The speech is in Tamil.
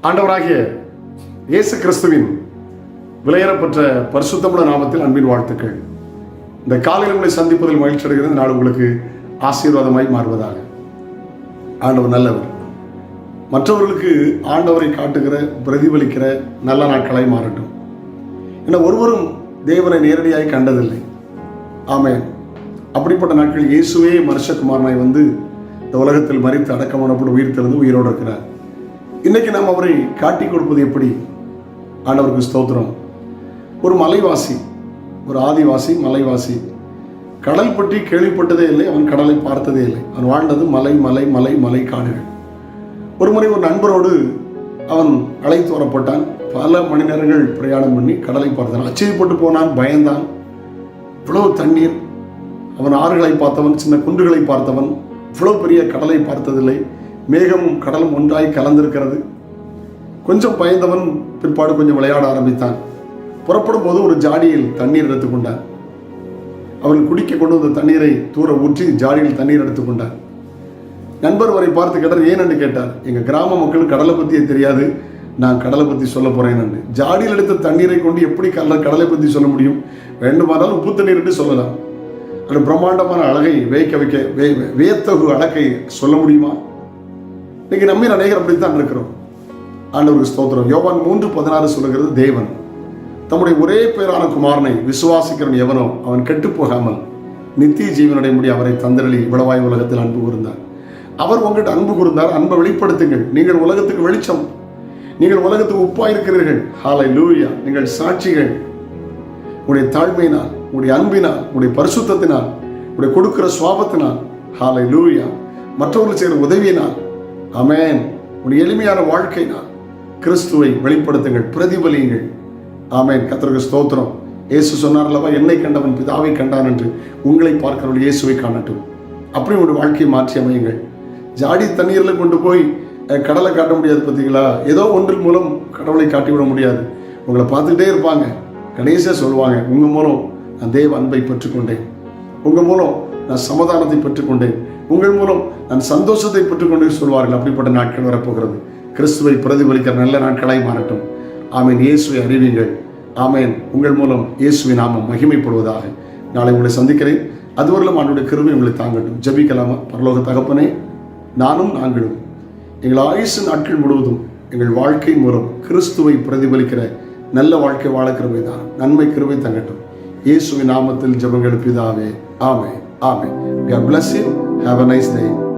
ஆண்டவராகிய இயேசு கிறிஸ்துவின் விலையேறப்பெற்ற பரிசுத்தமுள்ள நாமத்தில் அன்பின் வாழ்த்துக்கள். இந்த காலையில் உங்களை சந்திப்பதில் மகிழ்ச்சி அடைகிறது. நாள் உங்களுக்கு ஆசீர்வாதமாய் மாறுவதாக. ஆண்டவர் நல்லவர். மற்றவர்களுக்கு ஆண்டவரை காட்டுகிற பிரதிபலிக்கிற நல்ல நாட்களாய் மாறட்டும். ஏன்னா ஒருவரும் தேவனை நேரடியாய் கண்டதில்லை. ஆமென். அப்படிப்பட்ட நாட்கள் இயேசுவே மனுஷகுமாரனாய் வந்து இந்த உலகத்தில் மரித்து அடக்கமானப்பட்டு உயிர்த்தெழுந்து உயிரோடு இருக்கிறார். இன்னைக்கு நாம் அவரை காட்டி கொடுப்பது எப்படி? ஆண்டவருக்கு ஸ்தோத்திரம். ஒரு மலைவாசி, ஒரு ஆதிவாசி, மலைவாசி, கடல் பற்றி கேள்விப்பட்டதே இல்லை. அவன் கடலை பார்த்ததே இல்லை. அவன் வாழ்ந்தது மலை மலை மலை மலை காடுகள். ஒரு முறை ஒரு நண்பரோடு அவன் அழைத்து வரப்பட்டான். பல மணி நேரங்கள் பிரயாணம் பண்ணி கடலை பார்த்தான். அச்சயப்பட்டு போனான், பயந்தான். இவ்வளவு தண்ணீர். அவன் ஆறுகளை பார்த்தவன், சின்ன குன்றுகளை பார்த்தவன். இவ்வளவு பெரிய கடலை பார்த்ததில்லை. மேகமும் கடலும் ஒன்றாய் கலந்திருக்கிறது. கொஞ்சம் பயந்தவன் பிற்பாடு கொஞ்சம் விளையாட ஆரம்பித்தான். புறப்படும் போது ஒரு ஜாடியில் தண்ணீர் எடுத்துக்கொண்டான். அவன் குடிக்க கொண்டு வந்த தண்ணீரை தூர ஊற்றி ஜாடியில் தண்ணீர் எடுத்துக்கொண்டார். நண்பர் அவரை பார்த்து கேட்டார், ஏன் என்று கேட்டார். எங்கள் கிராம மக்கள் கடலை பற்றியே தெரியாது, நான் கடலை பற்றி சொல்ல போறேன் என்று. ஜாடியில் எடுத்த தண்ணீரை கொண்டு எப்படி கடலை பற்றி சொல்ல முடியும்? வேண்டுமானால் உப்பு தண்ணீர் என்று சொல்லலாம். அது பிரம்மாண்டமான அழகை வியத்தகு அழகை சொல்ல முடியுமா? இன்னைக்கு நம்ம அநேகர் அப்படித்தான் இருக்கிறோம். ஆண்டவருக்கு ஸ்தோத்திரம். யோவான் 3:16 சொல்லுகிறது, தேவன் தம்முடைய ஒரே பேரான குமாரனை விசுவாசிக்கிறவன் எவனோ அவன் கெட்டு போகாமல் நித்திய ஜீவனுடைய முடி அவரை தந்தரளி இவ்வளவாய் உலகத்தில் அன்பு கூர்ந்தார். அவர் உங்கள்கிட்ட அன்பு கூர்ந்தார். அன்பை வெளிப்படுத்துங்கள். நீங்கள் உலகத்துக்கு வெளிச்சம், நீங்கள் உலகத்துக்கு உப்பாயிருக்கிறீர்கள். ஹல்லேலூயா. நீங்கள் சாட்சிகள். உங்களுடைய தாழ்மையினால், உங்களுடைய அன்பினால், உங்களுடைய பரிசுத்தத்தினால், உங்களுடைய கொடுக்கிற சுவாபத்தினால், ஹல்லேலூயா, மற்றவர்கள் செய்கிற உதவியினால், ஆமென், உங்களுடைய எளிமையான வாழ்க்கையினால் கிறிஸ்துவை வெளிப்படுத்துங்கள், பிரதிபலியுங்கள். ஆமென். கர்த்தருக்கு ஸ்தோத்திரம். இயேசு சொன்னார் அல்லவா, என்னை கண்டவன் பிதாவை கண்டான் என்று உங்களை பார்க்கிறவர்கள் இயேசுவை காணட்டும். அப்படி உங்களுடைய வாழ்க்கையை மாற்றி அமையுங்கள். ஜாடி தண்ணீரில் கொண்டு போய் கடலை காட்ட முடியாது. பார்த்தீங்களா? ஏதோ ஒன்றின் மூலம் கடவுளை காட்டிவிட முடியாது. உங்களை பார்த்துக்கிட்டே இருப்பாங்க. கடைசியாக சொல்லுவாங்க, உங்கள் மூலம் நான் தேவ அன்பை பெற்றுக்கொண்டேன், உங்கள் மூலம் நான் சமாதானத்தை பெற்றுக்கொண்டேன், உங்கள் மூலம் நான் சந்தோஷத்தை பெற்றுக்கொண்டு சொல்வார்கள். அப்படிப்பட்ட நாட்கள் வரப்போகிறது. கிறிஸ்துவை பிரதிபலிக்கிற நல்ல நாட்களாய் மாறட்டும். ஆமேன். இயேசுவை அறிவீங்கள். ஆமேன். உங்கள் மூலம் இயேசுவின் நாமம் மகிமைப்படுவதாக. நாளை உங்களை சந்திக்கிறேன். அதுவரையிலும் ஆண்டவருடைய கிருபை உங்களை தாங்கட்டும். ஜெபிக்கலாமா? பரலோக தகப்பனே, நாங்களும் எங்கள் ஆயுசு நாட்கள் முழுவதும் எங்கள் வாழ்க்கை மூலம் கிறிஸ்துவை பிரதிபலிக்கிற நல்ல வாழ்க்கை வாழ கிருபை தான். நன்மை கிருபை தங்கட்டும். இயேசுவின் நாமத்தில் ஜெபங்கள் பிதாவே. ஆமென். ஆமென். God bless you. Have a nice day.